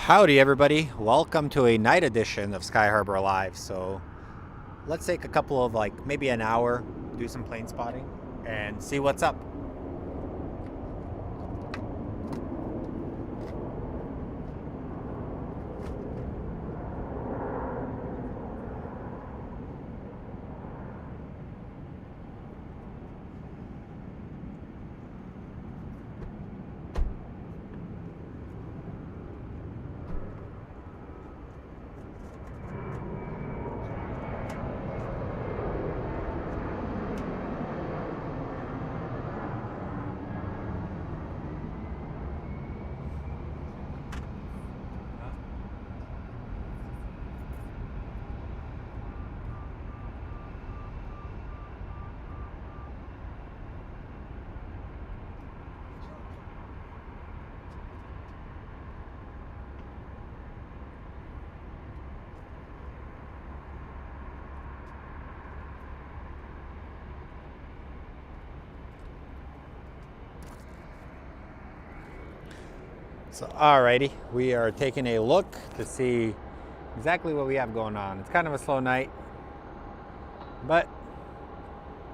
Howdy everybody, welcome to a night edition of Sky Harbor Live. So let's take a couple of maybe an hour, do some plane spotting and see what's up. So alrighty, we are taking a look to see exactly what we have going on. It's kind of a slow night, but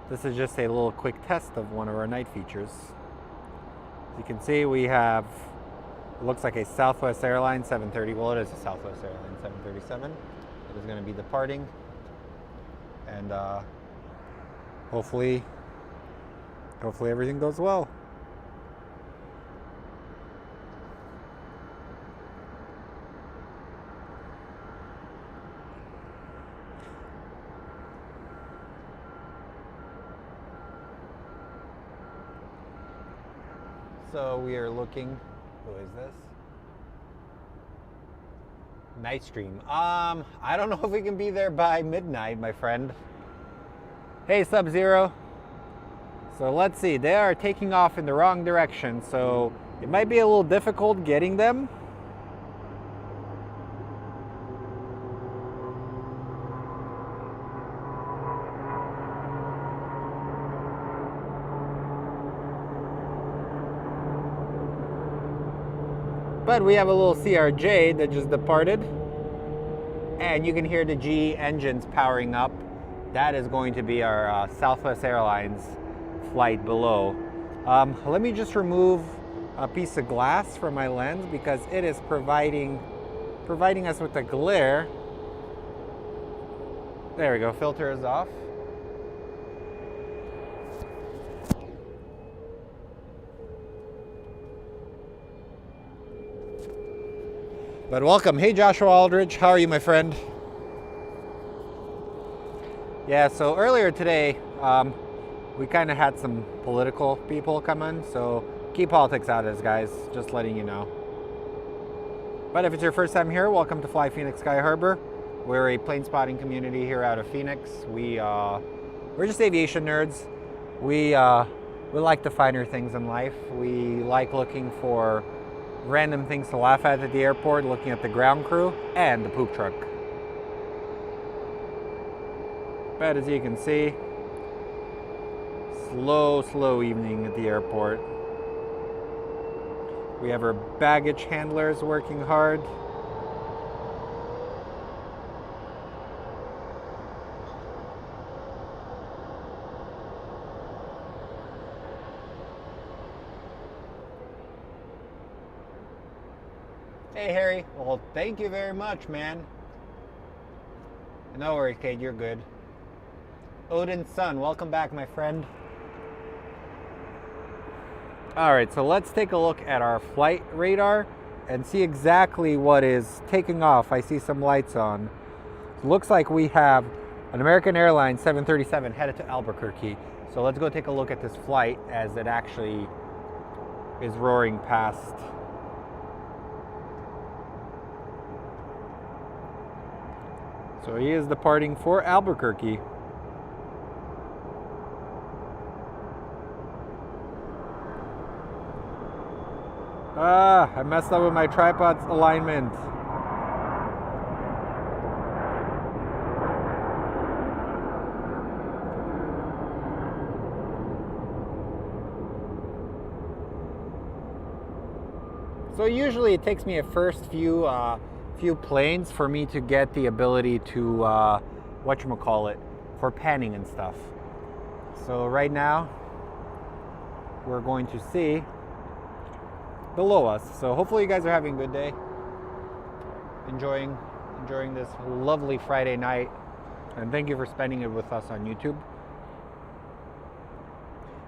this is just a little quick test of one of our night features. As you can see, we have, it looks like a Southwest Airlines 730. Well, it is a Southwest Airlines 737. It is going to be departing, and hopefully everything goes well. So we are looking, who is this? Nightstream. I don't know if we can be there by midnight, my friend. Hey, Sub-Zero. So let's see, they are taking off in the wrong direction, so it might be a little difficult getting them. But we have a little CRJ that just departed, and you can hear the GE engines powering up. That is going to be our Southwest Airlines flight below. Let me just remove a piece of glass from my lens because it is providing us with a glare. There we go, filter is off. But welcome. Hey, Joshua Aldridge. How are you, my friend? Yeah, so earlier today, we kind of had some political people come in, so keep politics out of this, guys. Just letting you know. But if it's your first time here, welcome to Fly Phoenix Sky Harbor. We're a plane spotting community here out of Phoenix. We're just aviation nerds. We like the finer things in life. We like looking for random things to laugh at the airport, looking at the ground crew and the poop truck. But as you can see, slow evening at the airport. We have our baggage handlers working hard. Hey, Harry. Well, thank you very much, man. No worries, Kate. You're good. Odin's son, welcome back, my friend. All right, so let's take a look at our flight radar and see exactly what is taking off. I see some lights on. Looks like we have an American Airlines 737 headed to Albuquerque. So let's go take a look at this flight as it actually is roaring past. So he is departing for Albuquerque. I messed up with my tripod's alignment. So usually it takes me a first few planes for me to get the ability to whatchamacallit, for panning and stuff. So right now we're going to see below us. So hopefully you guys are having a good day, enjoying this lovely Friday night, and thank you for spending it with us on YouTube.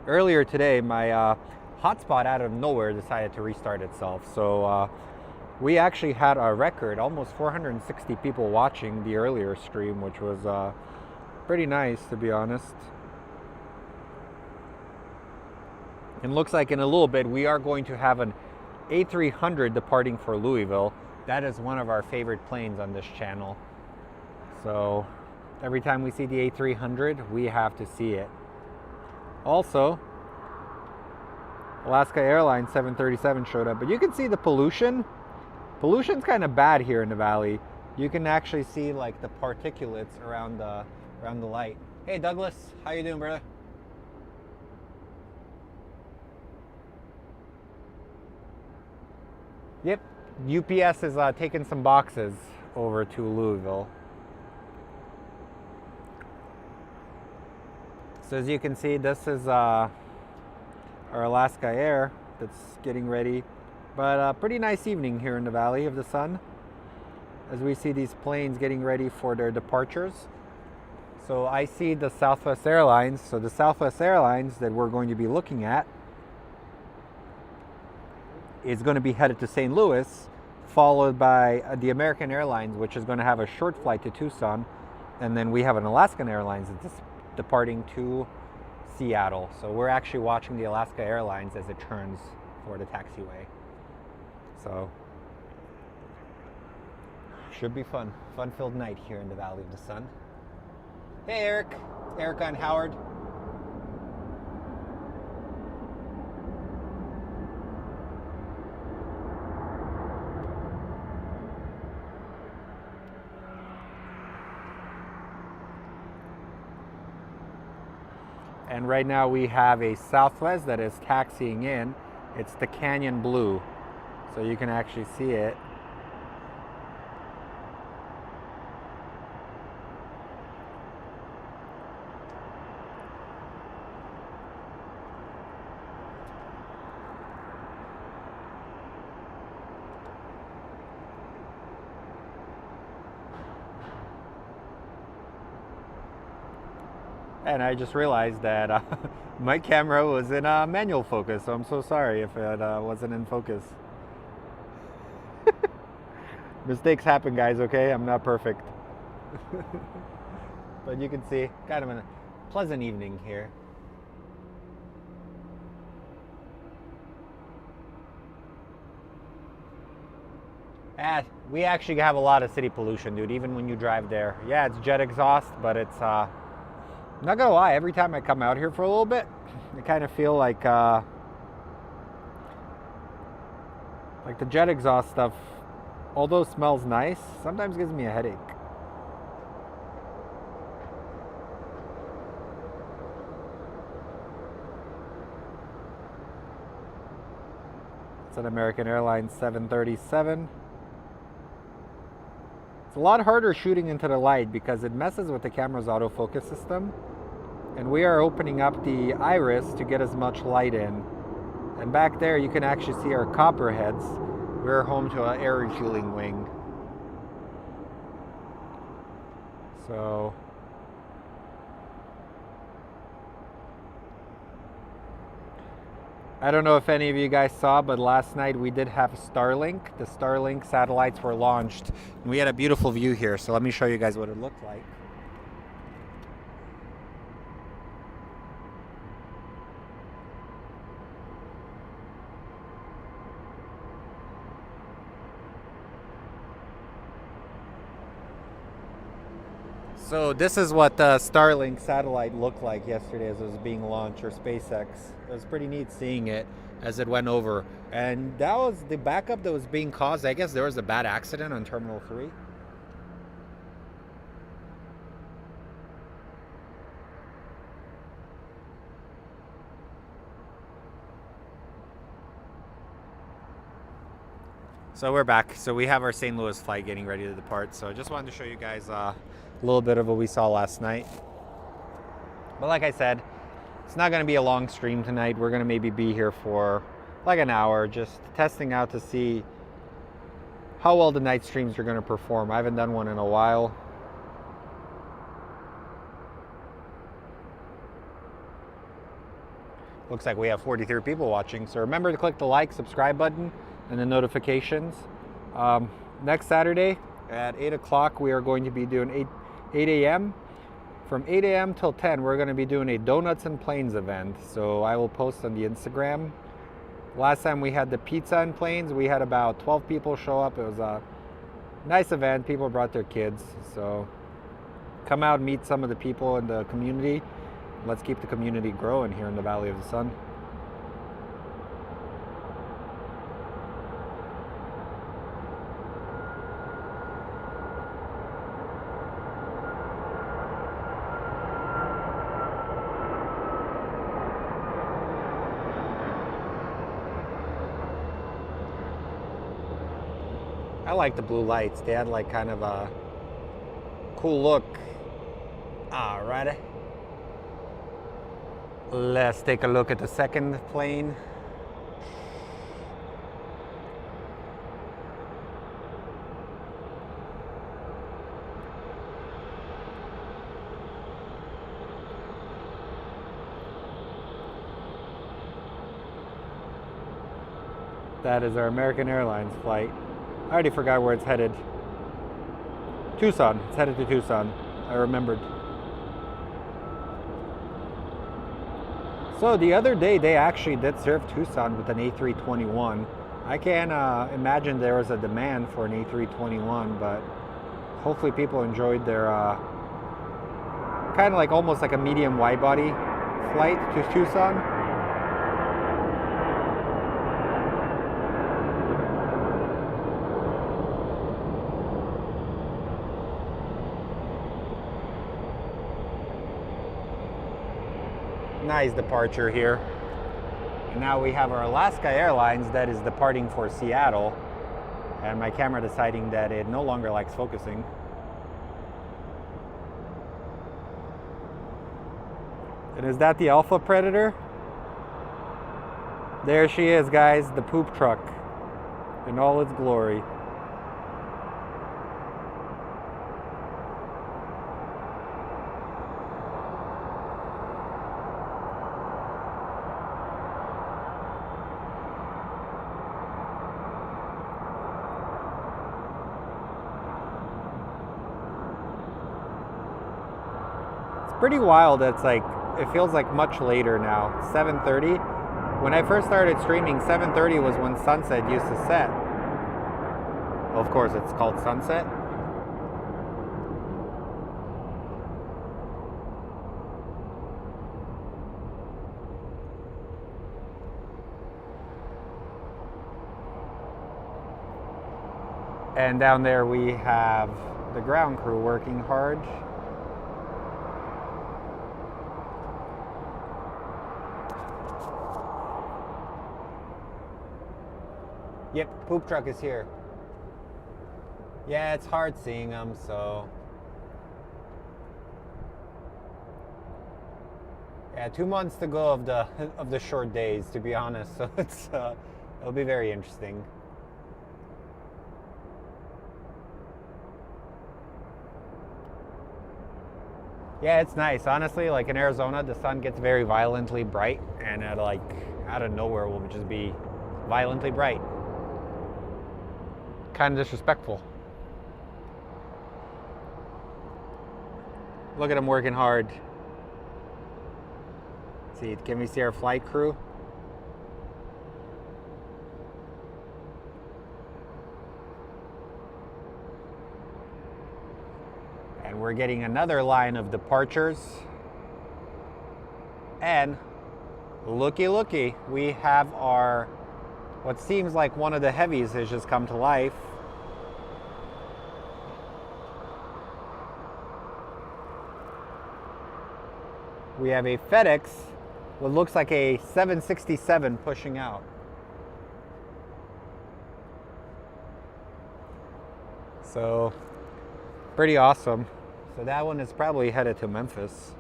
Earlier today, my hotspot out of nowhere decided to restart itself. So we actually had a record, almost 460 people watching the earlier stream, which was pretty nice, to be honest. And looks like in a little bit we are going to have an A300 departing for Louisville. That is one of our favorite planes on this channel. So every time we see the A300, we have to see it. Also, Alaska Airlines 737 showed up, but you can see the pollution. Pollution's kind of bad here in the valley. You can actually see like the particulates around the light. Hey Douglas, how you doing, brother? Yep, UPS is taking some boxes over to Louisville. So as you can see, this is our Alaska Air that's getting ready. But a pretty nice evening here in the Valley of the Sun as we see these planes getting ready for their departures. So I see the Southwest Airlines. So the Southwest Airlines that we're going to be looking at is going to be headed to St. Louis, followed by the American Airlines, which is going to have a short flight to Tucson. And then we have an Alaskan Airlines that's departing to Seattle. So we're actually watching the Alaska Airlines as it turns for the taxiway. So should be fun-filled night here in the Valley of the Sun. Hey Eric, it's Erica and Howard. And right now we have a Southwest that is taxiing in. It's the Canyon Blue. So you can actually see it. And I just realized that my camera was in manual focus, so I'm so sorry if it wasn't in focus. Mistakes happen, guys, okay? I'm not perfect. But you can see, kind of a pleasant evening here. We actually have a lot of city pollution, dude, even when you drive there. Yeah, it's jet exhaust, but it's not gonna lie, every time I come out here for a little bit, I kind of feel like the jet exhaust stuff, although it smells nice, sometimes gives me a headache. It's an American Airlines 737. It's a lot harder shooting into the light because it messes with the camera's autofocus system. And we are opening up the iris to get as much light in. And back there you can actually see our copperheads. We're home to an air refueling wing. So I don't know if any of you guys saw, but last night we did have Starlink. The Starlink satellites were launched. And we had a beautiful view here, so let me show you guys what it looked like. So this is what the Starlink satellite looked like yesterday as it was being launched, or SpaceX. It was pretty neat seeing it as it went over. And that was the backup that was being caused. I guess there was a bad accident on Terminal 3. So we're back. So we have our St. Louis flight getting ready to depart. So I just wanted to show you guys a little bit of what we saw last night. But like I said, it's not going to be a long stream tonight. We're going to maybe be here for like an hour, just testing out to see how well the night streams are going to perform. I haven't done one in a while. Looks like we have 43 people watching. So remember to click the like, subscribe button, and the notifications. Next Saturday at 8 o'clock, we are going to be doing 8 a.m. From 8 a.m. till 10, we're going to be doing a Donuts and Planes event. So I will post on the Instagram. Last time we had the Pizza and Planes, we had about 12 people show up. It was a nice event. People brought their kids. So come out and meet some of the people in the community. Let's keep the community growing here in the Valley of the Sun. I like the blue lights. They had like kind of a cool look. Alrighty. Let's take a look at the second plane. That is our American Airlines flight. I already forgot where it's headed. Tucson. It's headed to Tucson. I remembered. So the other day they actually did serve Tucson with an A321. I can't imagine there was a demand for an A321, but hopefully people enjoyed their kind of like almost like a medium wide body flight to Tucson. Nice departure here. And now we have our Alaska Airlines that is departing for Seattle, and my camera deciding that it no longer likes focusing. And is that the Alpha Predator? There she is, guys, the poop truck in all its glory. Pretty wild. It's like, it feels like much later now. 7:30. When I first started streaming, 7:30 was when sunset used to set. Well, of course it's called sunset. And down there we have the ground crew working hard. Yep, poop truck is here. Yeah, it's hard seeing them, so. Yeah, 2 months to go of the short days, to be honest. So it's it'll be very interesting. Yeah, it's nice. Honestly, like in Arizona, the sun gets very violently bright, and like out of nowhere will just be violently bright. Kind of disrespectful. Look at them working hard. See, can we see our flight crew? And we're getting another line of departures. And looky, looky, we have our, what seems like one of the heavies has just come to life. We have a FedEx, what looks like a 767 pushing out. So pretty awesome. So that one is probably headed to Memphis.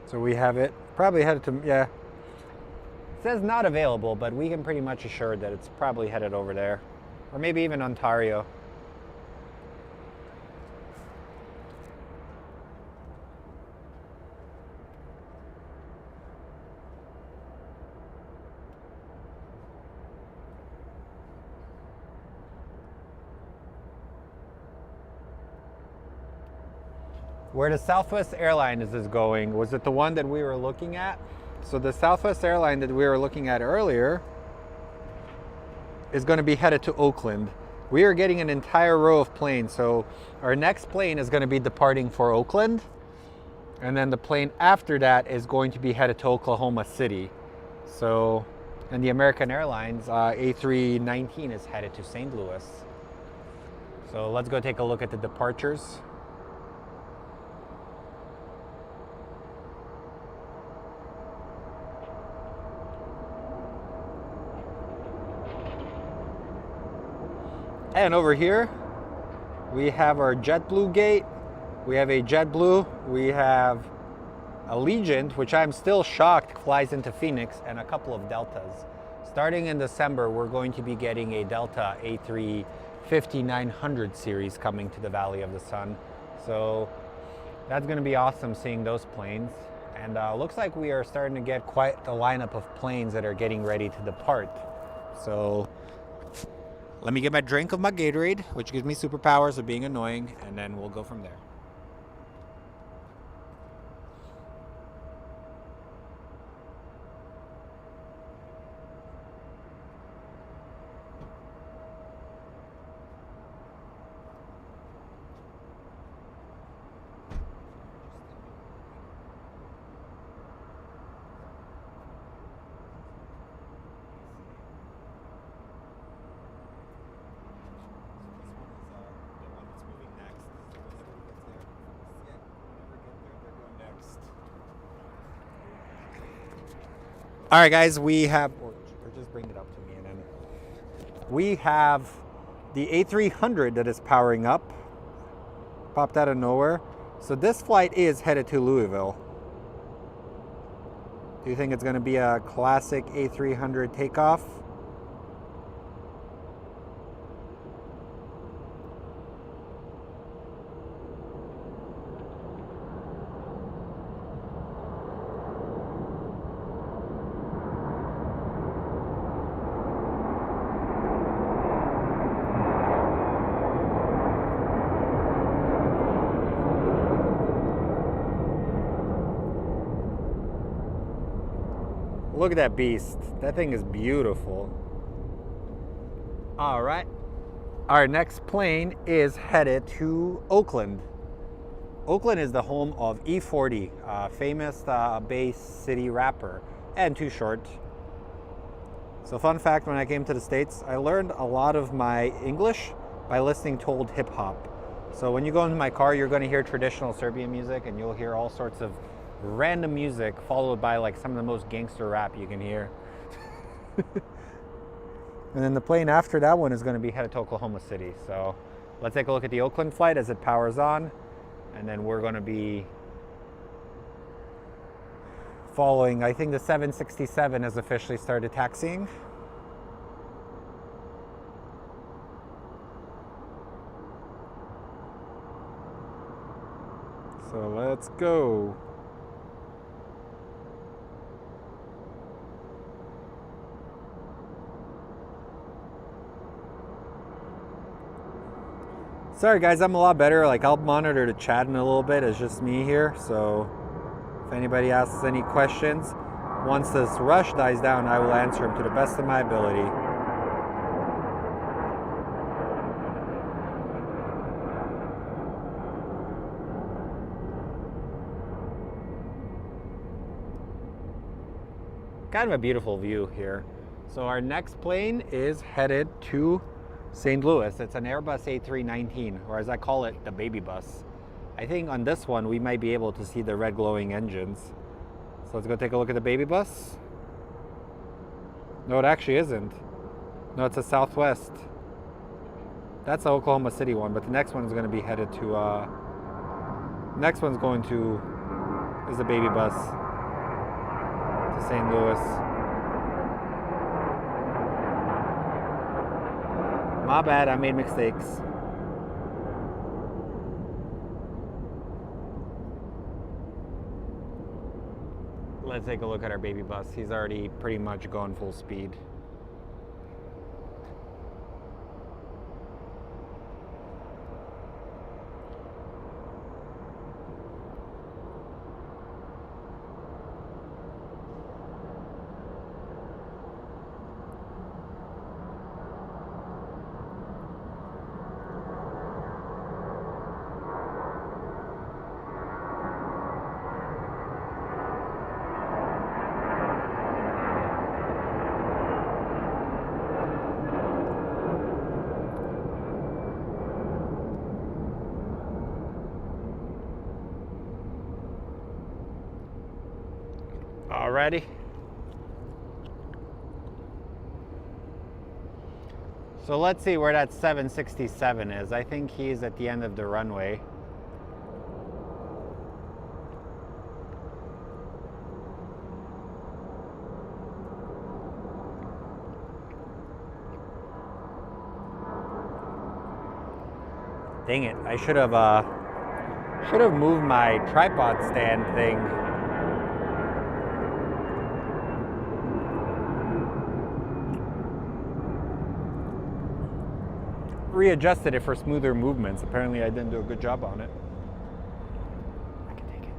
So we have it probably headed to, yeah. It says not available, but we can pretty much assure that it's probably headed over there. Or maybe even Ontario. Where the Southwest airline is this going? Was it the one that we were looking at? So the Southwest airline that we were looking at earlier is going to be headed to Oakland. We are getting an entire row of planes. So our next plane is going to be departing for Oakland. And then the plane after that is going to be headed to Oklahoma City. So, and the American Airlines A319 is headed to St. Louis. So let's go take a look at the departures. And over here, we have our JetBlue gate. We have a JetBlue. We have Allegiant, which I'm still shocked flies into Phoenix, and a couple of Deltas. Starting in December, we're going to be getting a Delta A350-900 series coming to the Valley of the Sun. So that's going to be awesome seeing those planes. And looks like we are starting to get quite a lineup of planes that are getting ready to depart. So let me get my drink of my Gatorade, which gives me superpowers of being annoying, and then we'll go from there. All right, guys, we have, or just bring it up to me, and then we have the A300 that is powering up, popped out of nowhere. So this flight is headed to Louisville. Do you think it's going to be a classic A300 takeoff? Look at that beast. That thing is beautiful. All right. Our next plane is headed to Oakland. Oakland is the home of E40, famous Bay City rapper, and Too Short. So fun fact, when I came to the States, I learned a lot of my English by listening to old hip hop. So when you go into my car, you're going to hear traditional Serbian music, and you'll hear all sorts of random music followed by like some of the most gangster rap you can hear. And then the plane after that one is going to be headed to Oklahoma City. So let's take a look at the Oakland flight as it powers on, and then we're going to be following. I think the 767 has officially started taxiing. So let's go. Sorry guys, I'm a lot better. Like, I'll monitor the chat in a little bit. It's just me here. So if anybody asks any questions, once this rush dies down, I will answer them to the best of my ability. Kind of a beautiful view here. So our next plane is headed to St. Louis. It's an Airbus A319, or as I call it, the baby bus. I think on this one we might be able to see the red glowing engines. So let's go take a look at the baby bus. No, it actually isn't. No, it's a Southwest. That's the Oklahoma City one, but the next one is going to be headed to, next one's going to, is a baby bus to St. Louis. My bad, I made mistakes. Let's take a look at our baby bus. He's already pretty much going full speed. Alrighty. So let's see where that 767 is. I think he's at the end of the runway. Dang it, I should have moved my tripod stand thing. Readjusted it for smoother movements. Apparently I didn't do a good job on it. I can take it.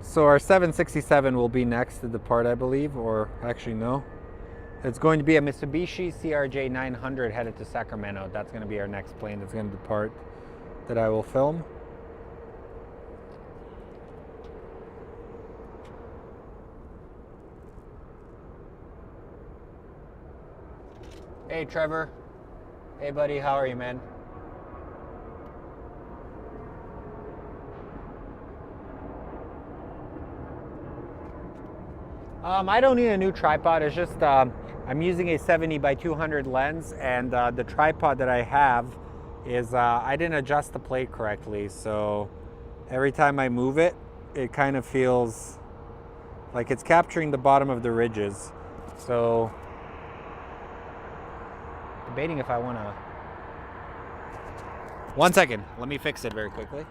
So our 767 will be next to depart, I believe, or actually no. It's going to be a Mitsubishi CRJ 900 headed to Sacramento. That's going to be our next plane that's going to depart that I will film. Hey Trevor. Hey buddy, how are you, man? I don't need a new tripod. It's just I'm using a 70 by 200 lens, and the tripod that I have is I didn't adjust the plate correctly, so every time I move it, it kind of feels like it's capturing the bottom of the ridges. So debating if I want to. 1 second, let me fix it very quickly.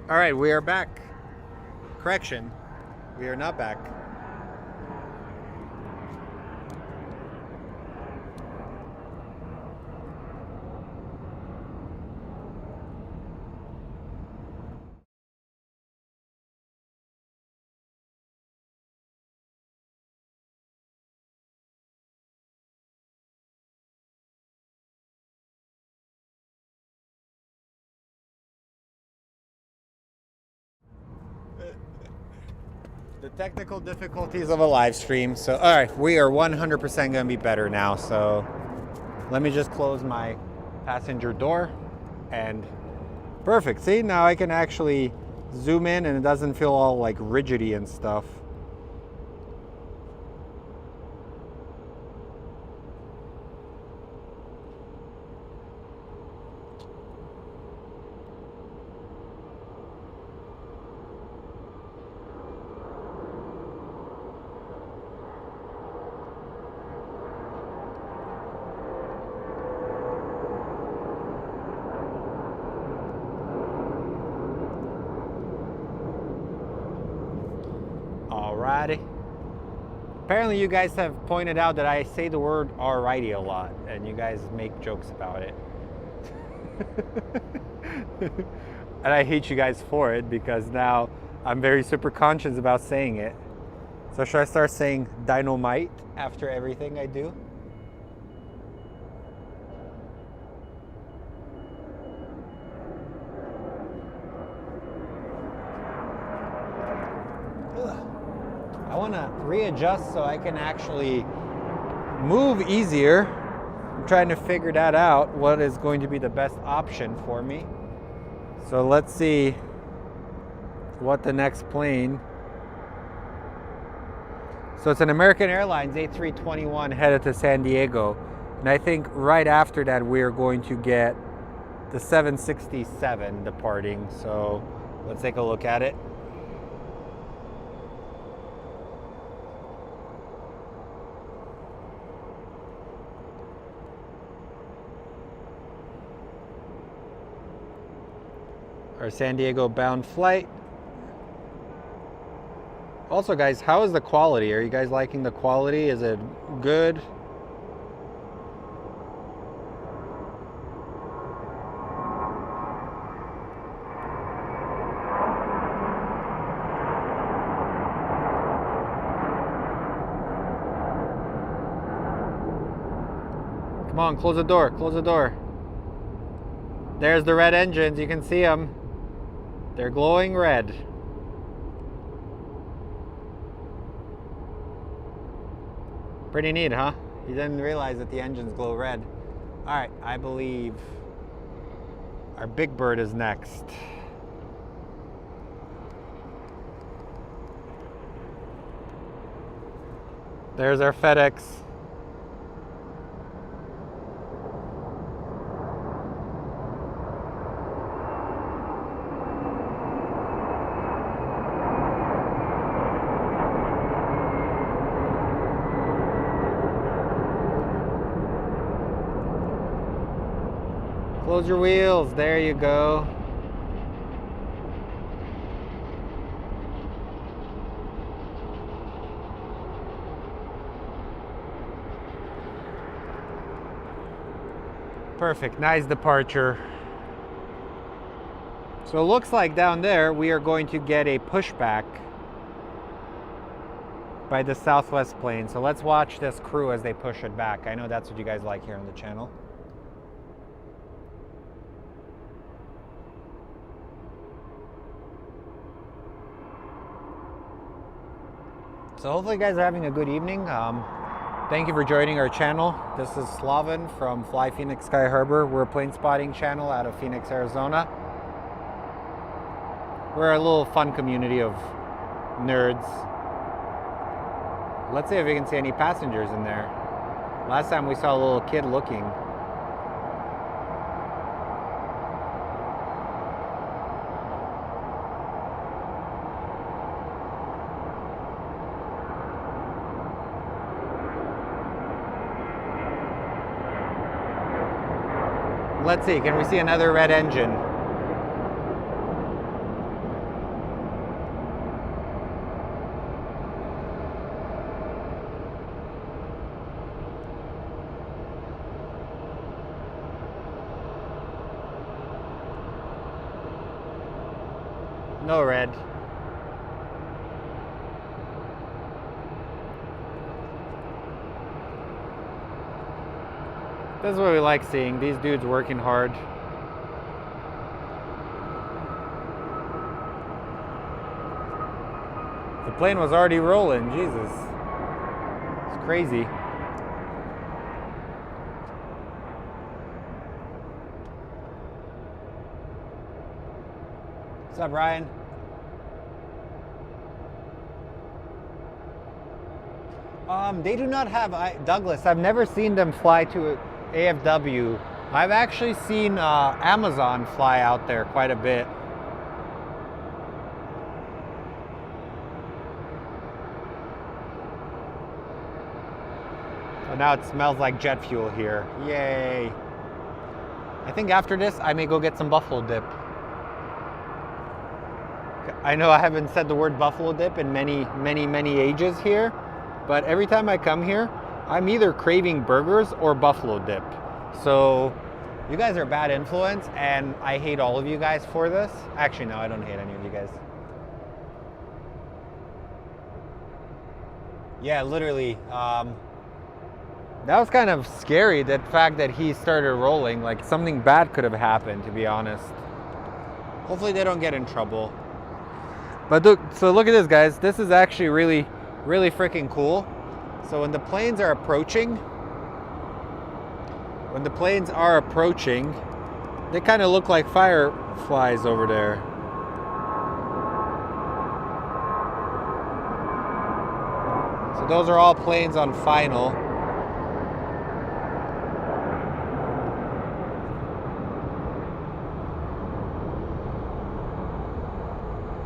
All right, we are back. Correction, we are not back. The technical difficulties of a live stream. So, all right, we are 100% going to be better now. So, let me just close my passenger door and perfect. See, now I can actually zoom in and it doesn't feel all like rigidy and stuff. Alrighty. Apparently you guys have pointed out that I say the word alrighty a lot and you guys make jokes about it. And I hate you guys for it because now I'm very super conscious about saying it. So should I start saying dynamite after everything I do? I want to readjust so I can actually move easier. I'm trying to figure that out, what is going to be the best option for me. So let's see what the next plane. So it's an American Airlines A321 headed to San Diego. And I think right after that we're going to get the 767 departing. So let's take a look at it. Our San Diego bound flight. Also guys, how is the quality? Are you guys liking the quality? Is it good? Come on, close the door, close the door. There's the red engines, you can see them. They're glowing red. Pretty neat, huh? You didn't realize that the engines glow red. All right, I believe our Big Bird is next. There's our FedEx. Close your wheels, there you go. Perfect, nice departure. So it looks like down there we are going to get a pushback by the Southwest plane. So let's watch this crew as they push it back. I know that's what you guys like here on the channel. So hopefully you guys are having a good evening. Thank you for joining our channel. This is Slaven from Fly Phoenix Sky Harbor. We're a plane spotting channel out of Phoenix, Arizona. We're a little fun community of nerds. Let's see if we can see any passengers in there. Last time we saw a little kid looking. Let's see, can we see another red engine? No red. This is what we like seeing, these dudes working hard. The plane was already rolling. Jesus. It's crazy. What's up, Ryan? They do not have Douglas. I've never seen them fly to AFW. I've actually seen Amazon fly out there quite a bit. So now it smells like jet fuel here. Yay. I think after this, I may go get some buffalo dip. I know I haven't said the word buffalo dip in many ages here, but every time I come here, I'm either craving burgers or buffalo dip. So you guys are a bad influence, and I hate all of you guys for this. Actually, no, I don't hate any of you guys. Yeah, literally. That was kind of scary, that fact that he started rolling. Like, something bad could have happened, to be honest. Hopefully they don't get in trouble. But look, so look at this, guys. This is actually really freaking cool. So when the planes are approaching, they kind of look like fireflies over there. So those are all planes on final.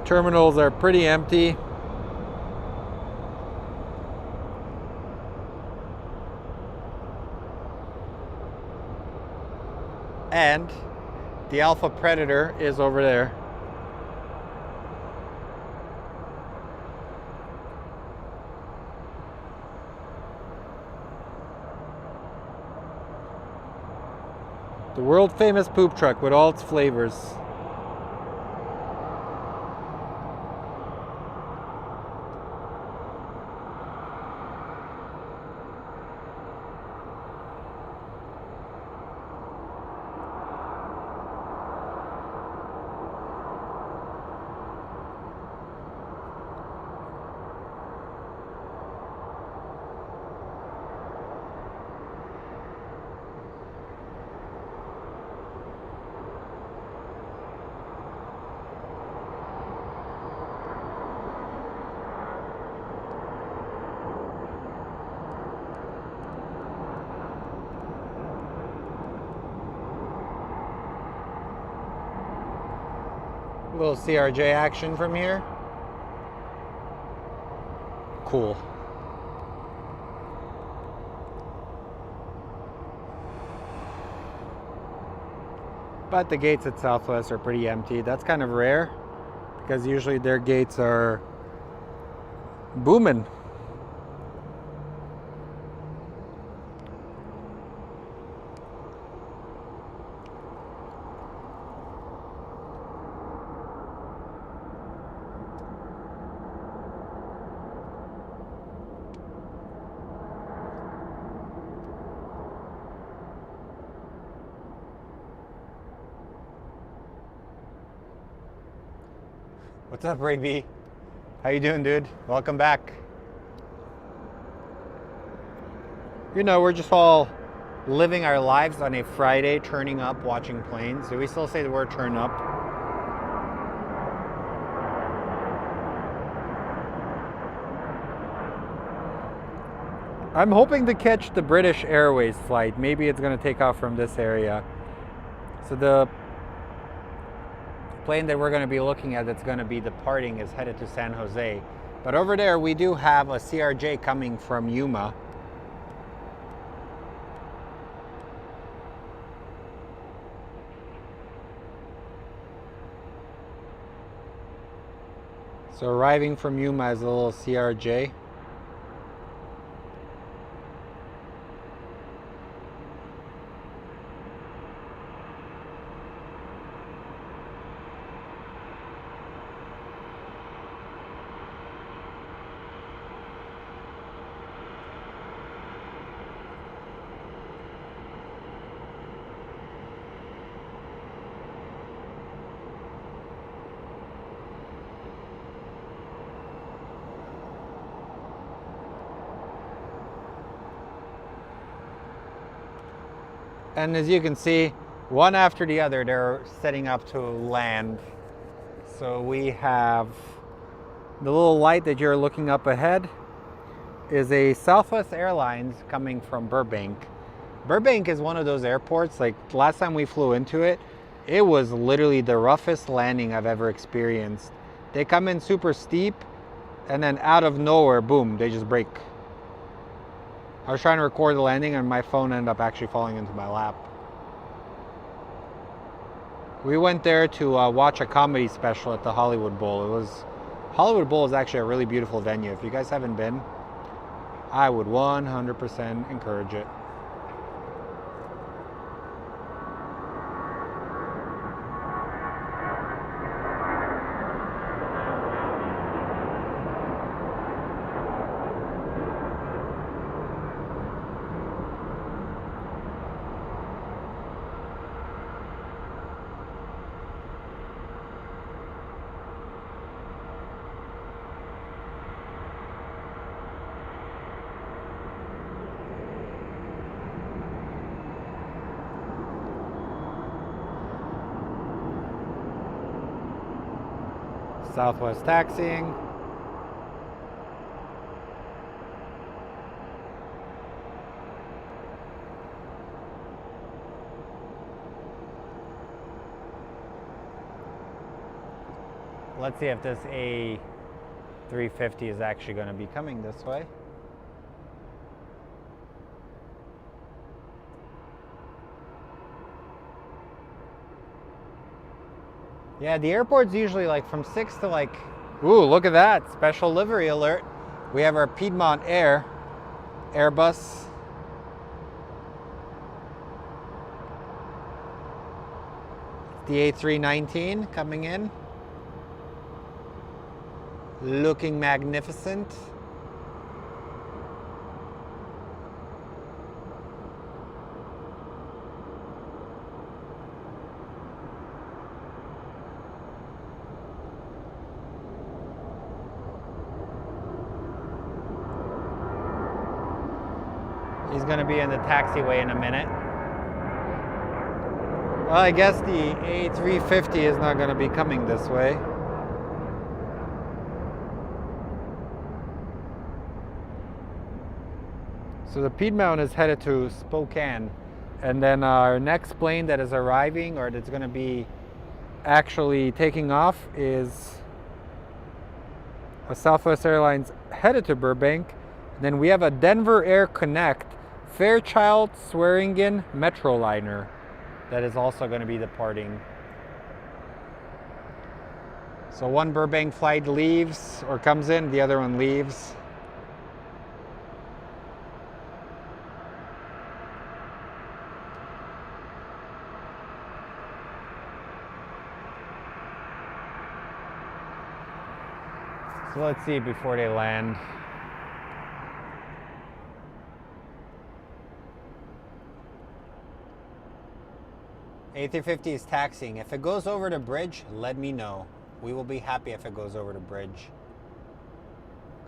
Terminals are pretty empty. And the Alpha Predator is over there. The world famous poop truck with all its flavors. A little CRJ action from here. Cool. But the gates at Southwest are pretty empty. That's kind of rare, because usually their gates are booming. What's up, Ray B? How you doing, dude? Welcome back. You know, we're just all living our lives on a Friday, turning up, watching planes. Do we still say the word turn up? I'm hoping to catch the British Airways flight. Maybe it's going to take off from this area. So the plane that we're going to be looking at that's going to be departing is headed to San Jose. But over there we do have a CRJ coming from Yuma. So arriving from Yuma is a little CRJ. And as you can see, one after the other, they're setting up to land. So we have the little light that you're looking up ahead is a Southwest Airlines coming from Burbank. Burbank is one of those airports, like last time we flew into it, it was literally the roughest landing I've ever experienced. They come in super steep and then out of nowhere, boom, they just break. I was trying to record the landing and my phone ended up actually falling into my lap. We went there to watch a comedy special at the Hollywood Bowl. Hollywood Bowl is actually a really beautiful venue. If you guys haven't been, I would 100% encourage it. Southwest taxiing. Let's see if this A350 is actually going to be coming this way. Yeah, the airport's usually like from 6 to like, ooh, look at that, special livery alert. We have our Piedmont Airbus. The A319 coming in. Looking magnificent. He's going to be in the taxiway in a minute. Well, I guess the A350 is not going to be coming this way. So the Piedmont is headed to Spokane. And then our next plane that is arriving, or that's going to be actually taking off, is a Southwest Airlines headed to Burbank. Then we have a Denver Air Connect Fairchild Swearingen Metroliner that is also going to be departing. So one Burbank flight leaves or comes in, the other one leaves. So let's see before they land. A350 is taxiing. If it goes over the bridge, let me know. We will be happy if it goes over the bridge.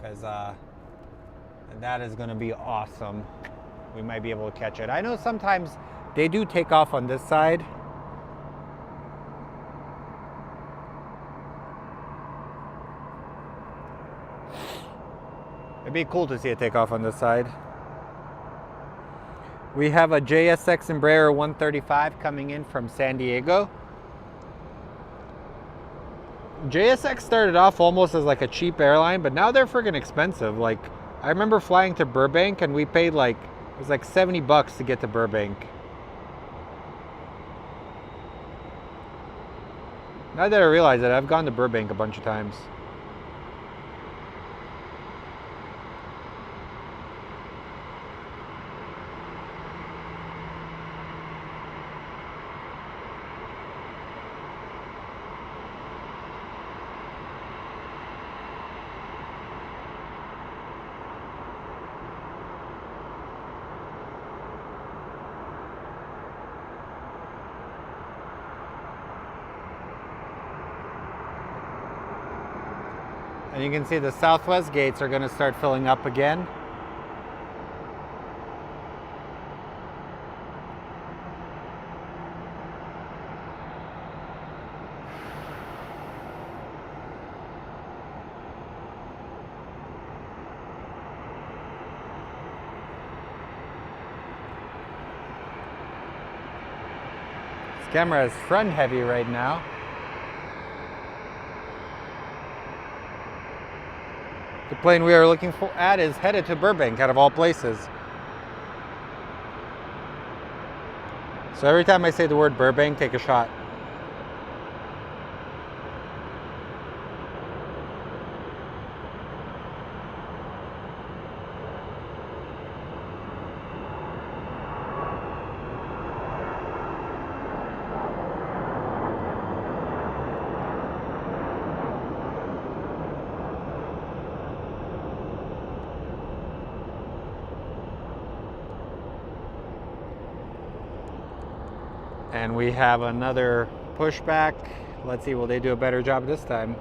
Because that is going to be awesome. We might be able to catch it. I know sometimes they do take off on this side. It'd be cool to see it take off on this side. We have a JSX Embraer 135 coming in from San Diego. JSX started off almost as like a cheap airline, but now they're freaking expensive. Like, I remember flying to Burbank and we paid like, it was like $70 to get to Burbank. Now that I realize it, I've gone to Burbank a bunch of times. And you can see the Southwest gates are going to start filling up again. This camera is front heavy right now. The plane we are looking at is headed to Burbank, out of all places. So every time I say the word Burbank, take a shot. And we have another pushback. Let's see, will they do a better job this time?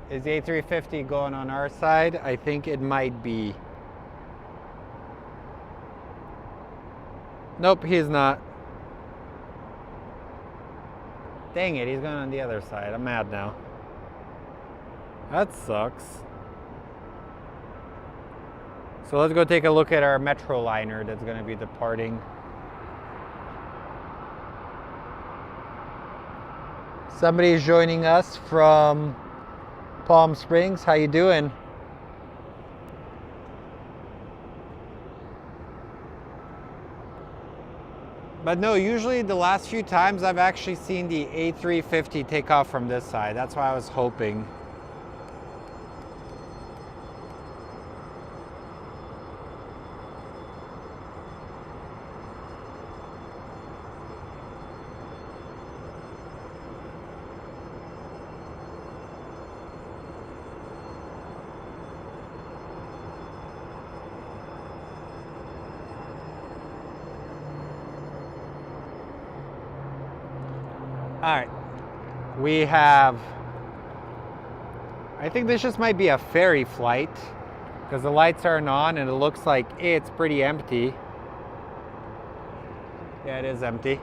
Is the A350 going on our side? I think it might be. Nope, he's not. Dang it, he's going on the other side. I'm mad now. That sucks. So let's go take a look at our Metroliner that's going to be departing. Somebody's joining us from Palm Springs. How you doing? But no, usually the last few times I've actually seen the A350 take off from this side. That's why I was hoping. All right, we have, I think this just might be a ferry flight because the lights aren't on and it looks like it's pretty empty. Yeah, it is empty.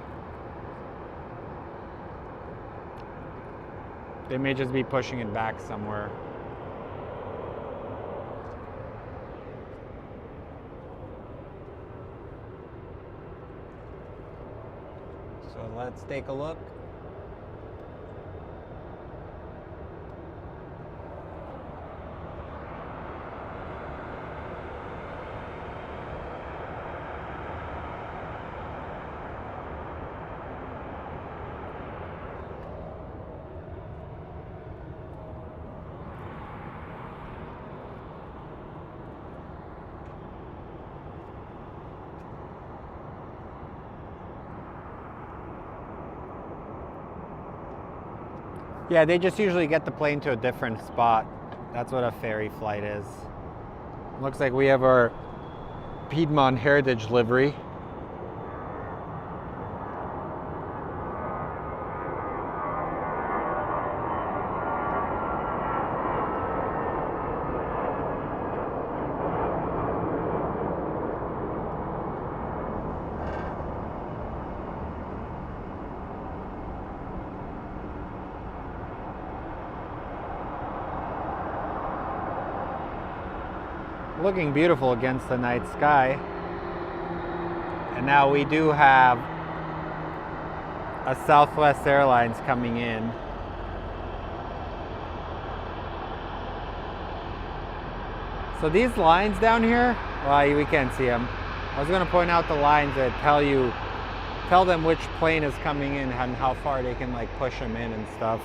They may just be pushing it back somewhere. So let's take a look. Yeah, they just usually get the plane to a different spot. That's what a ferry flight is. Looks like we have our Piedmont Heritage livery. Looking beautiful against the night sky. And now we do have a Southwest Airlines coming in. So these lines down here, well, we can't see them. I was going to point out the lines that tell them which plane is coming in and how far they can like push them in and stuff.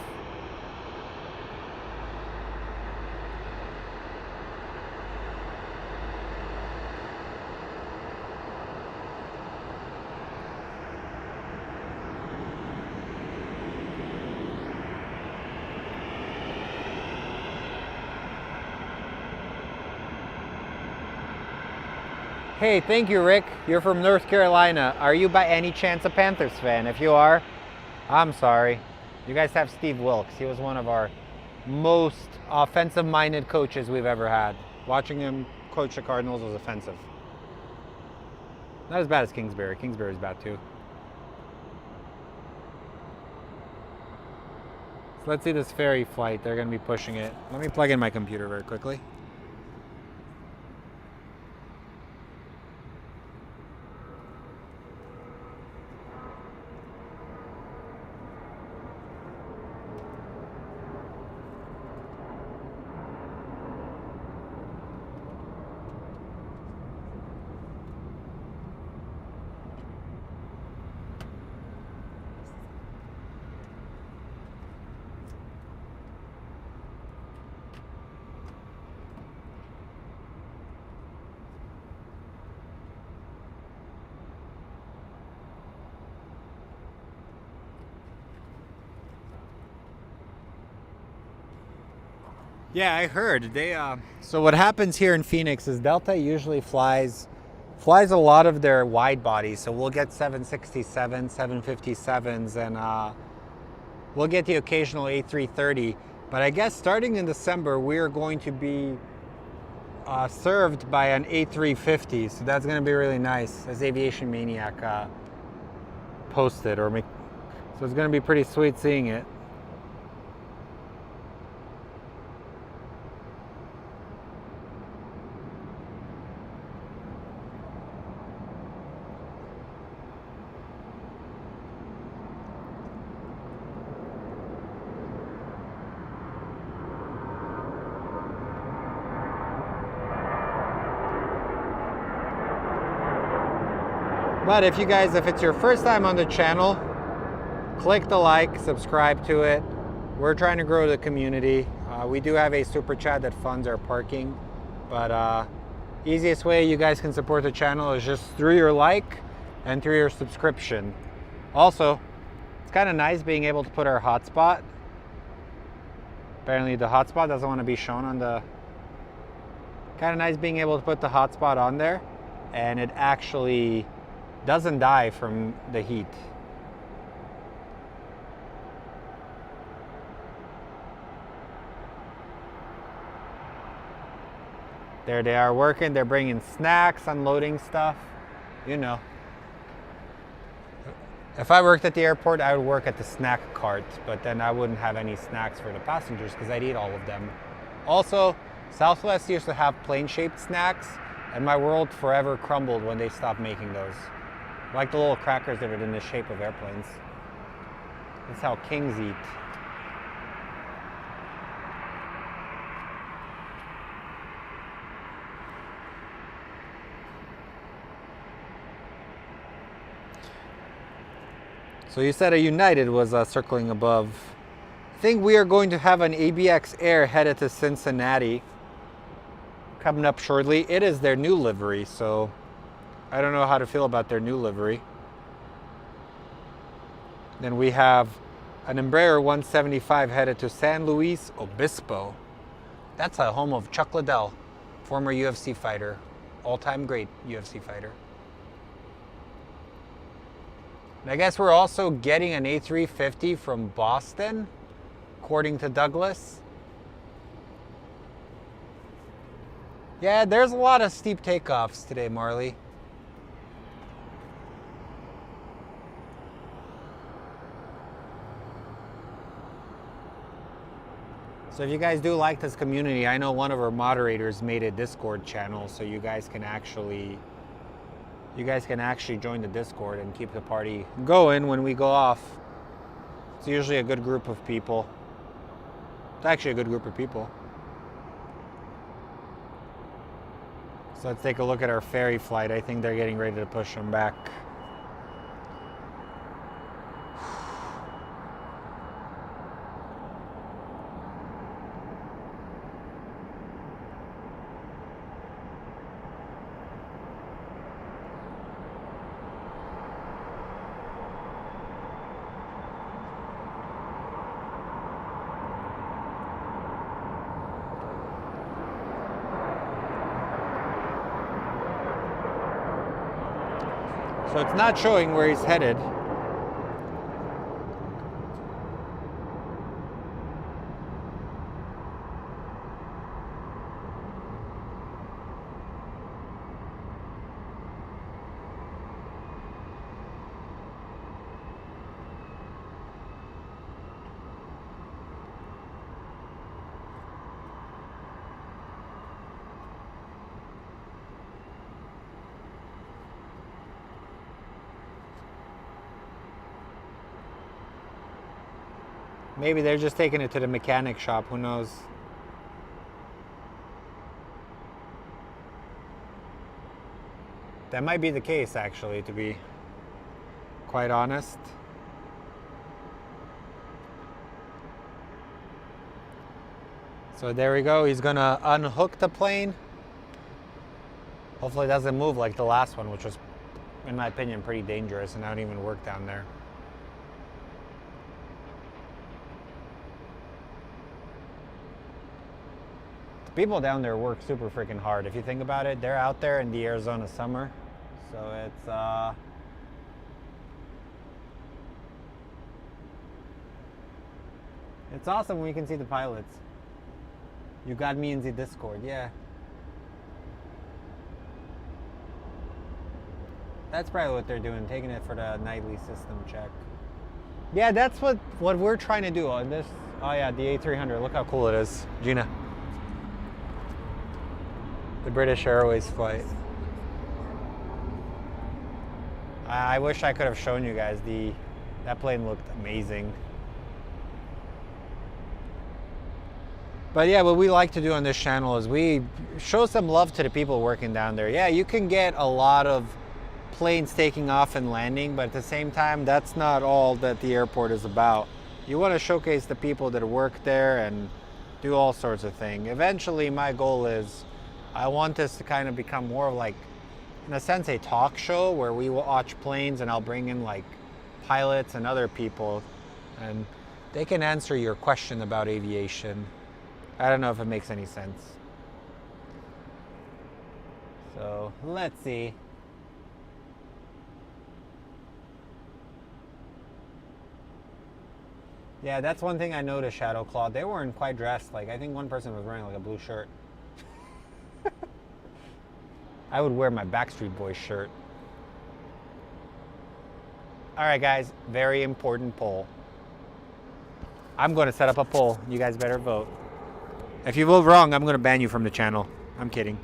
Hey, thank you, Rick. You're from North Carolina. Are you by any chance a Panthers fan? If you are, I'm sorry. You guys have Steve Wilkes. He was one of our most offensive-minded coaches we've ever had. Watching him coach the Cardinals was offensive. Not as bad as Kingsbury. Kingsbury's bad too. So let's see this ferry flight. They're going to be pushing it. Let me plug in my computer very quickly. Yeah, I heard they. So what happens here in Phoenix is Delta usually flies a lot of their wide bodies. So we'll get 767s, 757s, and we'll get the occasional A330. But I guess starting in December, we are going to be served by an A350. So that's going to be really nice, as Aviation Maniac posted or make. So it's going to be pretty sweet seeing it. But if it's your first time on the channel, click the like, subscribe to it. We're trying to grow the community. We do have a super chat that funds our parking, but easiest way you guys can support the channel is just through your like and through your subscription. Also, it's kind of nice being able to put our hotspot. Apparently the hotspot doesn't want to be shown on the... Kind of nice being able to put the hotspot on there, and it actually doesn't die from the heat. There they are working. They're bringing snacks, unloading stuff. You know. If I worked at the airport, I would work at the snack cart, but then I wouldn't have any snacks for the passengers because I'd eat all of them. Also, Southwest used to have plane-shaped snacks, and my world forever crumbled when they stopped making those. Like the little crackers that are in the shape of airplanes. That's how kings eat. So you said a United was circling above. I think we are going to have an ABX Air headed to Cincinnati coming up shortly. It is their new livery, so I don't know how to feel about their new livery. Then we have an Embraer 175 headed to San Luis Obispo. That's a home of Chuck Liddell, former UFC fighter, all-time great UFC fighter. And I guess we're also getting an A350 from Boston, according to Douglas. Yeah, there's a lot of steep takeoffs today, Marley. So if you guys do like this community, I know one of our moderators made a Discord channel, so you guys can actually join the Discord and keep the party going when we go off. It's usually a good group of people. It's actually a good group of people. So let's take a look at our ferry flight. I think they're getting ready to push them back. So it's not showing where he's headed. Maybe they're just taking it to the mechanic shop, who knows? That might be the case, actually, to be quite honest. So there we go, he's gonna unhook the plane. Hopefully it doesn't move like the last one, which was, in my opinion, pretty dangerous, and I don't even work down there. The people down there work super freaking hard. If you think about it, they're out there in the Arizona summer. So it's awesome when you can see the pilots. You got me in the Discord, yeah. That's probably what they're doing, taking it for the nightly system check. Yeah, that's what we're trying to do on this. Oh yeah, the A300. Look how cool it is, Gina. The British Airways flight. I wish I could have shown you guys that plane looked amazing. But yeah, what we like to do on this channel is we show some love to the people working down there. Yeah, you can get a lot of planes taking off and landing, but at the same time, that's not all that the airport is about. You want to showcase the people that work there and do all sorts of things. Eventually, my goal is I want this to kind of become more of like, in a sense, a talk show where we will watch planes and I'll bring in like pilots and other people and they can answer your question about aviation. I don't know if it makes any sense. So let's see. Yeah, that's one thing I noticed, Shadow Claw. They weren't quite dressed. Like, I think one person was wearing like a blue shirt. I would wear my Backstreet Boys shirt. All right, guys, very important poll. I'm going to set up a poll. You guys better vote. If you vote wrong, I'm going to ban you from the channel. I'm kidding.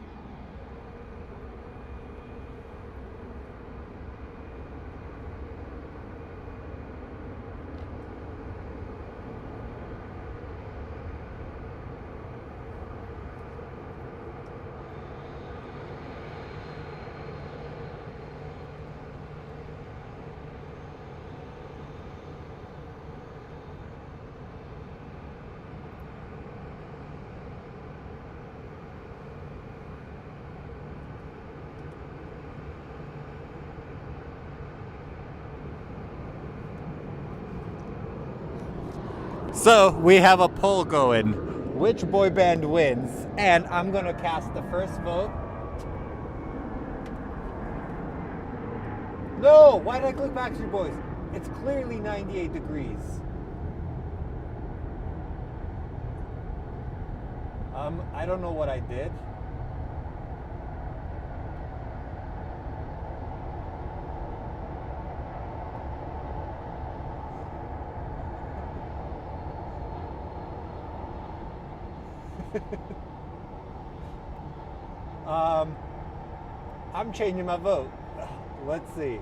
So we have a poll going. Which boy band wins? And I'm gonna cast the first vote. No! Why did I click Backstreet Boys? It's clearly 98 degrees. I don't know what I did. I'm changing my vote. Let's see.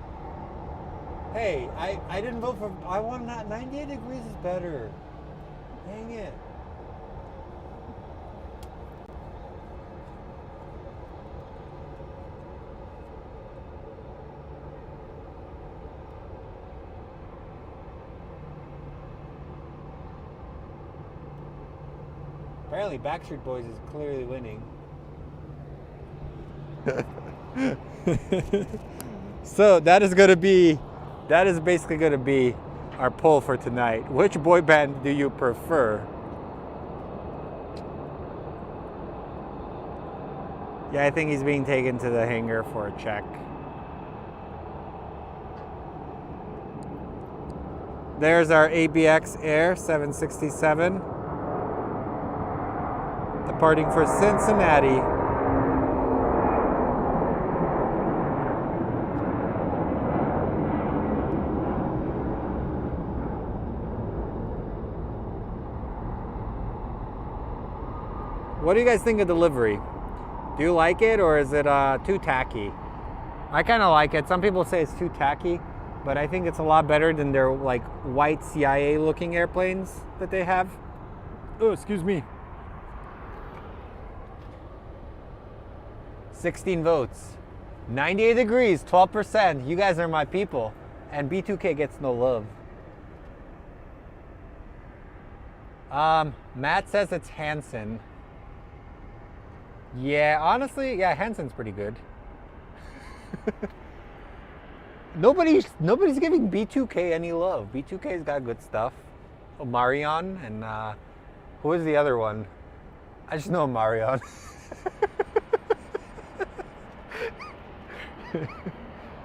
Hey, I didn't vote for. I want that. 98 degrees is better. Dang it. Apparently, Backstreet Boys is clearly winning. So that is basically going to be our poll for tonight. Which boy band do you prefer? Yeah, I think he's being taken to the hangar for a check. There's our ABX Air 767. Departing for Cincinnati. What do you guys think of the livery? Do you like it, or is it too tacky? I kind of like it. Some people say it's too tacky. but I think it's a lot better than their like white CIA looking airplanes that they have. Oh, excuse me. 16 votes. 98 degrees, 12%. You guys are my people. And B2K gets no love. Matt says it's Hansen. Yeah, honestly, yeah, Hansen's pretty good. Nobody's giving B2K any love. B2K's got good stuff. Oh, Marion and who is the other one? I just know Marion.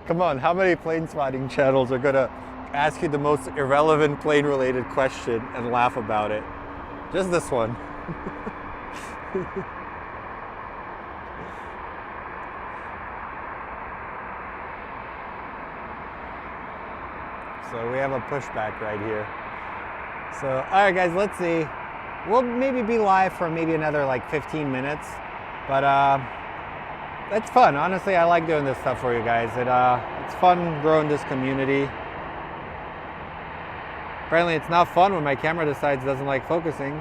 Come on, how many plane spotting channels are gonna ask you the most irrelevant plane related question and laugh about it? Just this one. So we have a pushback right here. So, all right guys, let's see. We'll maybe be live for maybe another like 15 minutes, but it's fun. Honestly, I like doing this stuff for you guys. It's fun growing this community. Apparently it's not fun when my camera decides it doesn't like focusing.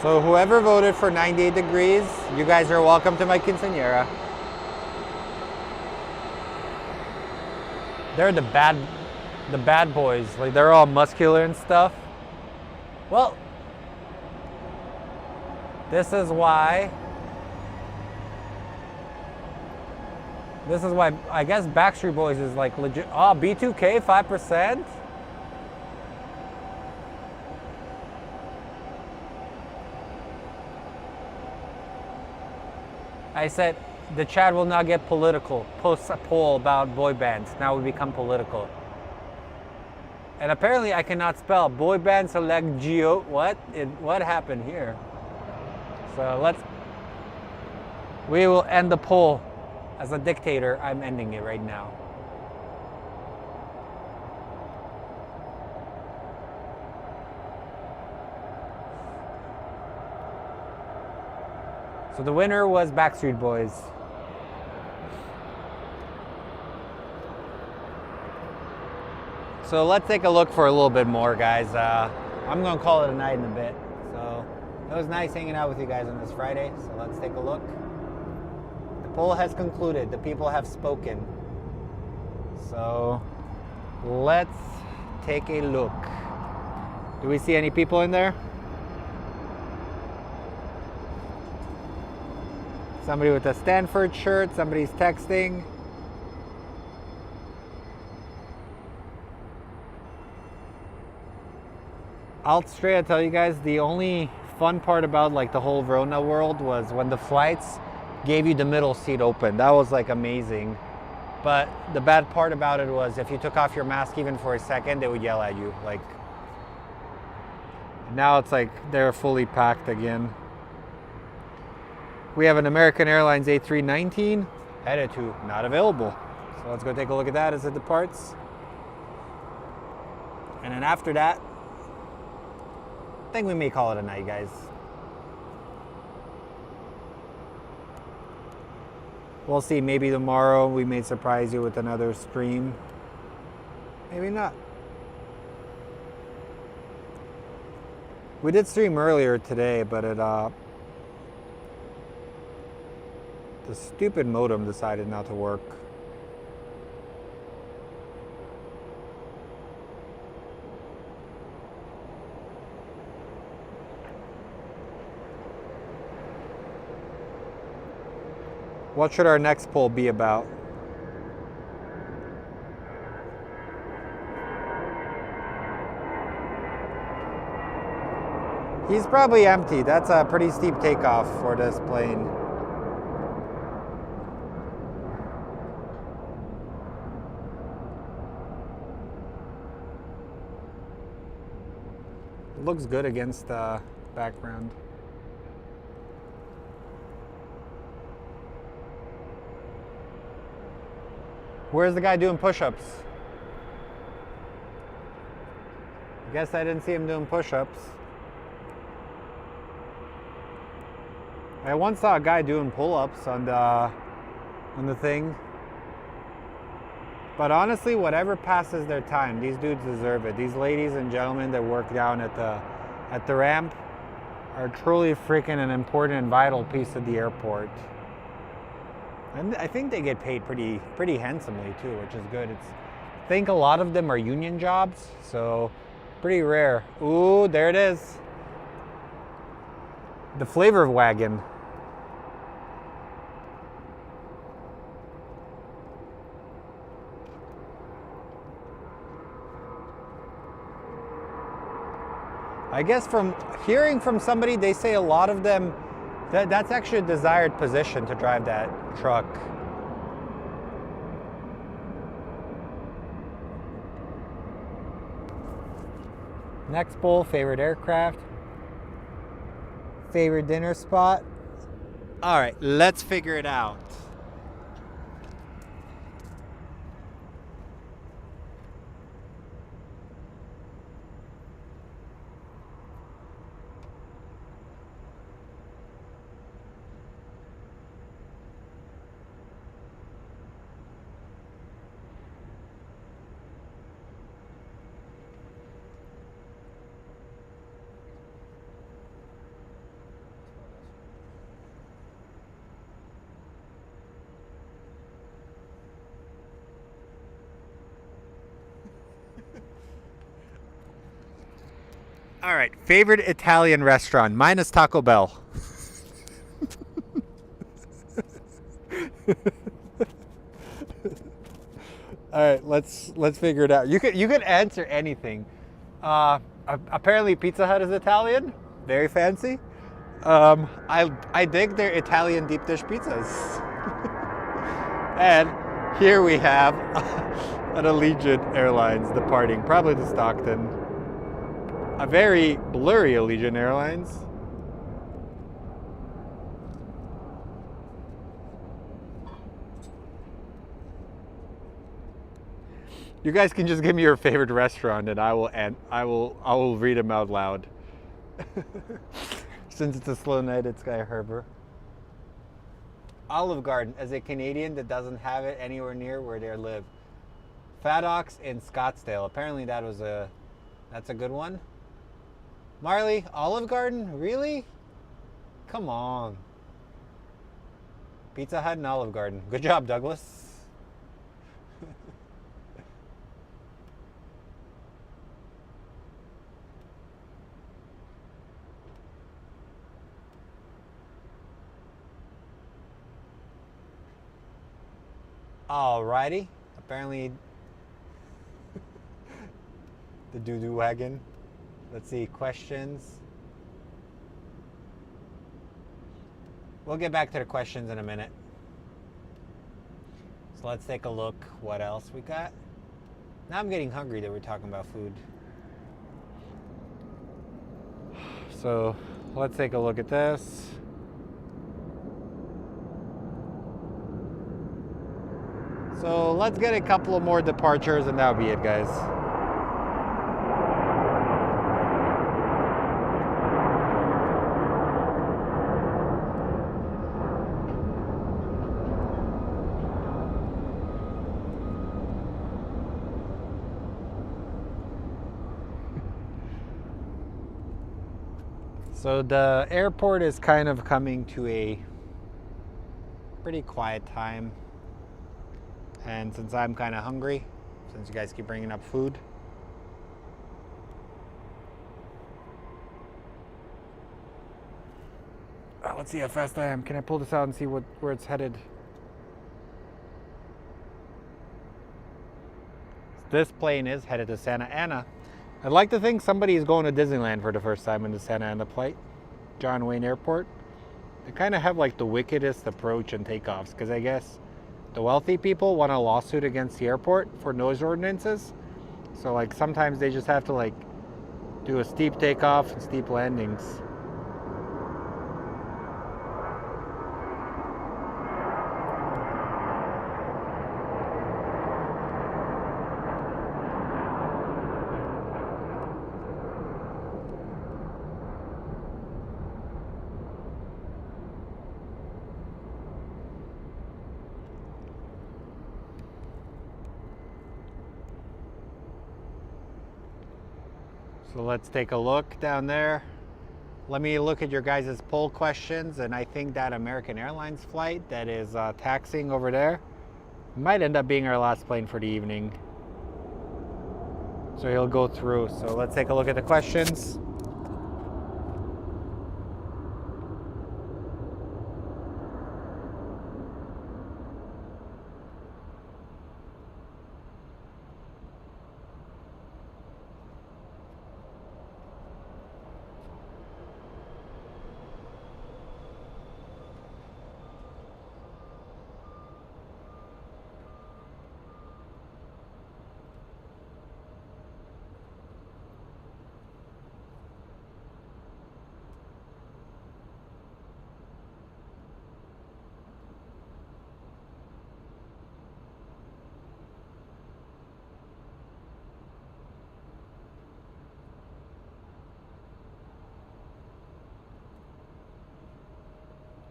So whoever voted for 98 degrees, you guys are welcome to my quinceañera. They're the bad boys. Like they're all muscular and stuff. Well, this is why I guess Backstreet Boys is like legit. Oh, B2K 5%. I said the chat will now get political. Post a poll about boy bands. Now we become political. And apparently I cannot spell. Boy band select geo. What happened here? So we will end the poll. As a dictator, I'm ending it right now. So the winner was Backstreet Boys. So let's take a look for a little bit more, guys. I'm going to call it a night in a bit. So it was nice hanging out with you guys on this Friday. So let's take a look. The poll has concluded. The people have spoken. So let's take a look. Do we see any people in there? Somebody with a Stanford shirt, somebody's texting. I'll straight up tell you guys, the only fun part about like the whole Rona world was when the flights gave you the middle seat open. That was like amazing. But the bad part about it was if you took off your mask even for a second, they would yell at you. Like now it's like they're fully packed again. We have an American Airlines A319 headed to not available. So let's go take a look at that as it departs. And then after that, I think we may call it a night, guys. We'll see, maybe tomorrow we may surprise you with another stream. Maybe not. We did stream earlier today, but the stupid modem decided not to work. What should our next poll be about? He's probably empty. That's a pretty steep takeoff for this plane. It looks good against the background. Where's the guy doing push-ups? I guess I didn't see him doing push-ups. I once saw a guy doing pull-ups on the thing. But honestly, whatever passes their time, these dudes deserve it. These ladies and gentlemen that work down at the ramp are truly freaking an important and vital piece of the airport. And I think they get paid pretty handsomely too, which is good. I think a lot of them are union jobs, so pretty rare. Ooh, there it is. The flavor wagon. I guess from hearing from somebody, they say a lot of them, that's actually a desired position to drive that truck. Next poll, favorite aircraft, favorite dinner spot. All right, let's figure it out. All right, favorite Italian restaurant. Mine is Taco Bell. All right, let's figure it out. You could answer anything. Apparently, Pizza Hut is Italian. Very fancy. I dig their Italian deep dish pizzas. And here we have an Allegiant Airlines departing, probably to Stockton. A very blurry Allegiant Airlines. You guys can just give me your favorite restaurant, and I will read them out loud. Since it's a slow night at Sky Harbor. Olive Garden, as a Canadian that doesn't have it anywhere near where they live. Fat Ox in Scottsdale. Apparently that's a good one. Marley, Olive Garden? Really? Come on. Pizza Hut and Olive Garden. Good job, Douglas. Alrighty. Apparently the doo-doo wagon. Let's see, questions. We'll get back to the questions in a minute. So let's take a look what else we got. Now I'm getting hungry that we're talking about food. So let's take a look at this. So let's get a couple of more departures and that'll be it, guys. So the airport is kind of coming to a pretty quiet time. And since I'm kind of hungry, since you guys keep bringing up food, let's see how fast I am. Can I pull this out and see where it's headed? This plane is headed to Santa Ana. I'd like to think somebody is going to Disneyland for the first time in the Santa Ana flight. John Wayne Airport. They kind of have like the wickedest approach and takeoffs, because I guess the wealthy people want a lawsuit against the airport for noise ordinances. So like sometimes they just have to like do a steep takeoff and steep landings. So let's take a look down there. Let me look at your guys' poll questions, and I think that American Airlines flight that is taxiing over there might end up being our last plane for the evening. So he'll go through. So let's take a look at the questions.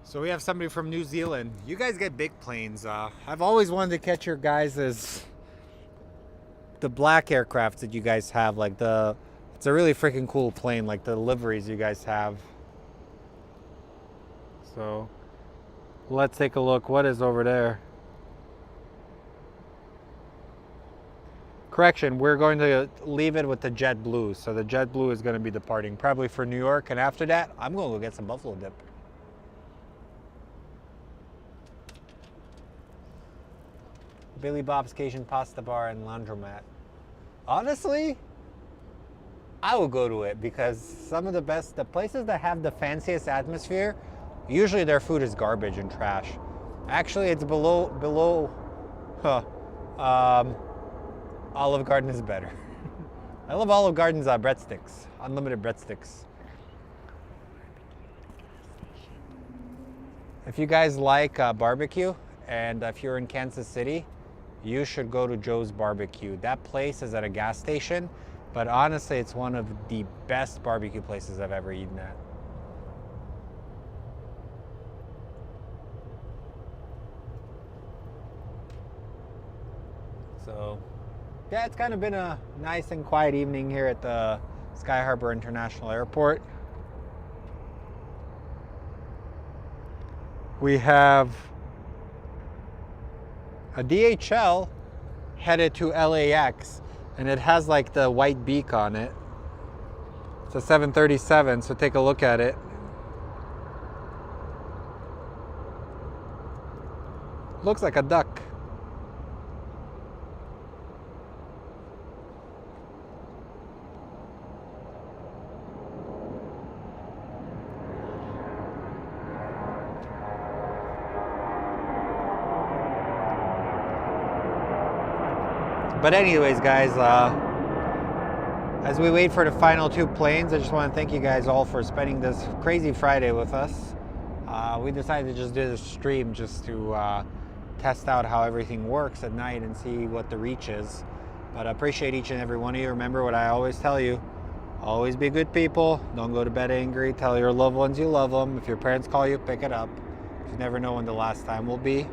So we have somebody from New Zealand. You guys get big planes. I've always wanted to catch your guys' the black aircraft that you guys have. Like it's a really freaking cool plane. Like the liveries you guys have. So let's take a look. What is over there? Correction, we're going to leave it with the JetBlue. So the JetBlue is going to be departing probably for New York. And after that, I'm going to go get some buffalo dip. Billy Bob's Cajun Pasta Bar and Laundromat. Honestly, I will go to it because some of the places that have the fanciest atmosphere, usually their food is garbage and trash. Actually, it's below. Olive Garden is better. I love Olive Garden's breadsticks, unlimited breadsticks. If you guys like barbecue, and if you're in Kansas City, you should go to Joe's Barbecue. That place is at a gas station, but honestly, it's one of the best barbecue places I've ever eaten at. So, yeah, it's kind of been a nice and quiet evening here at the Sky Harbor International Airport. We have a DHL headed to LAX, and it has like the white beak on it. It's a 737, so take a look at it. Looks like a duck. But anyways, guys, as we wait for the final two planes, I just want to thank you guys all for spending this crazy Friday with us. We decided to just do this stream just to test out how everything works at night and see what the reach is. But I appreciate each and every one of you. Remember what I always tell you. Always be good people. Don't go to bed angry. Tell your loved ones you love them. If your parents call you, pick it up. You never know when the last time will be.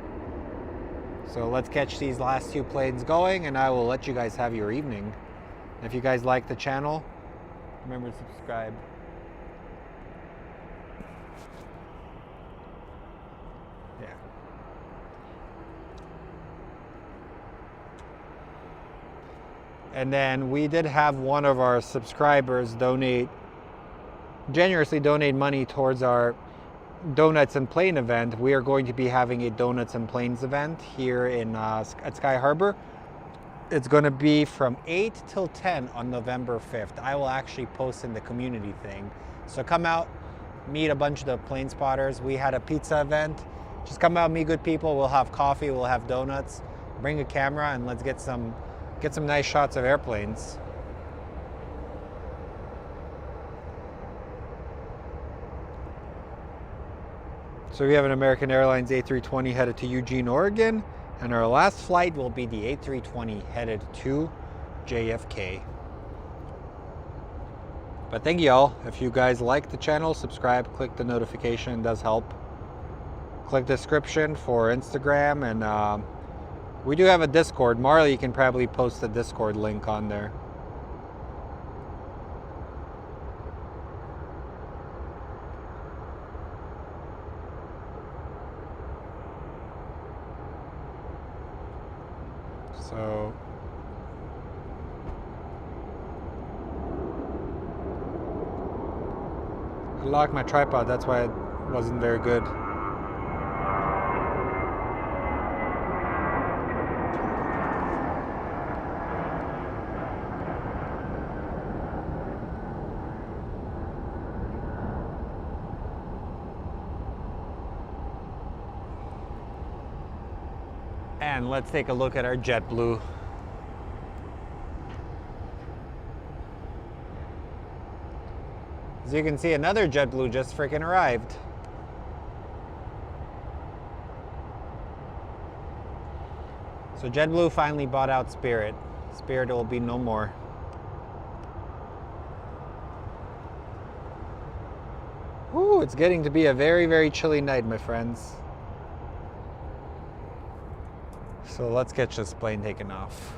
So let's catch these last two planes going, and I will let you guys have your evening. If you guys like the channel, remember to subscribe. Yeah. And then we did have one of our subscribers generously donate money towards our Donuts and Plane event. We are going to be having a Donuts and Planes event here at Sky Harbor. It's going to be from 8 till 10 on November 5th. I will actually post in the community thing. So come out, meet a bunch of the plane spotters. We had a pizza event. Just come out, meet good people. We'll have coffee, we'll have donuts. Bring a camera and let's get some nice shots of airplanes. So we have an American Airlines A320 headed to Eugene, Oregon. And our last flight will be the A320 headed to JFK. But thank you all. If you guys like the channel, subscribe, click the notification, it does help. Click description for Instagram, and we do have a Discord. Marley can probably post the Discord link on there. So I locked my tripod, that's why it wasn't very good. And let's take a look at our JetBlue. As you can see, another JetBlue just freaking arrived. So JetBlue finally bought out Spirit. Spirit will be no more. Woo, it's getting to be a very, very chilly night, my friends. So let's get this plane taken off.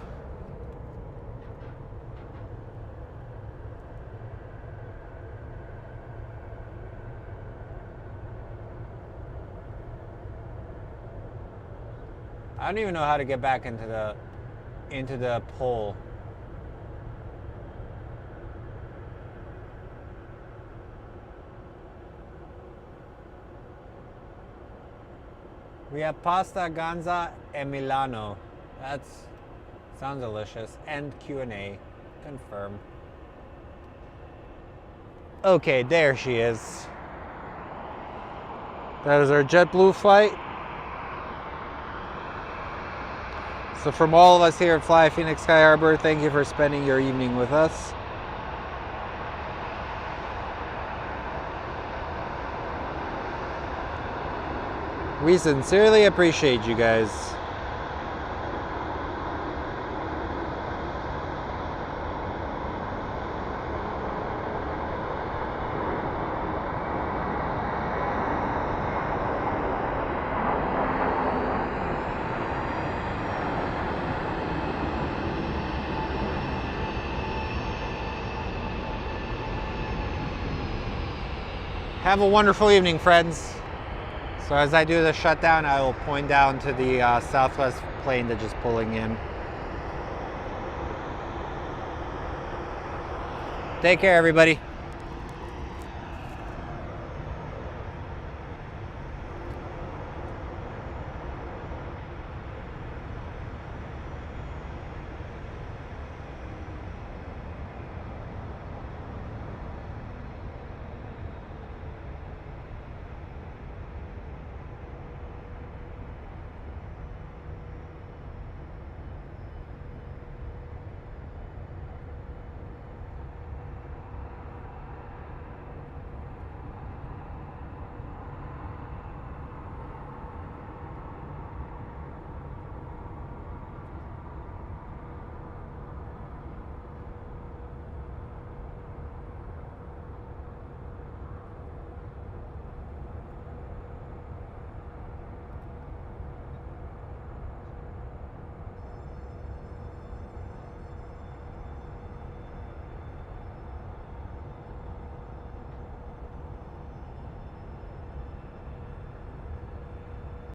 I don't even know how to get back into the pole. We have pasta ganza e Milano. That sounds delicious. And Q&A. Confirm. Okay, there she is. That is our JetBlue flight. So from all of us here at Fly Phoenix Sky Harbor, thank you for spending your evening with us. We sincerely appreciate you guys. Have a wonderful evening, friends. So as I do the shutdown, I will point down to the Southwest plane that's just pulling in. Take care, everybody.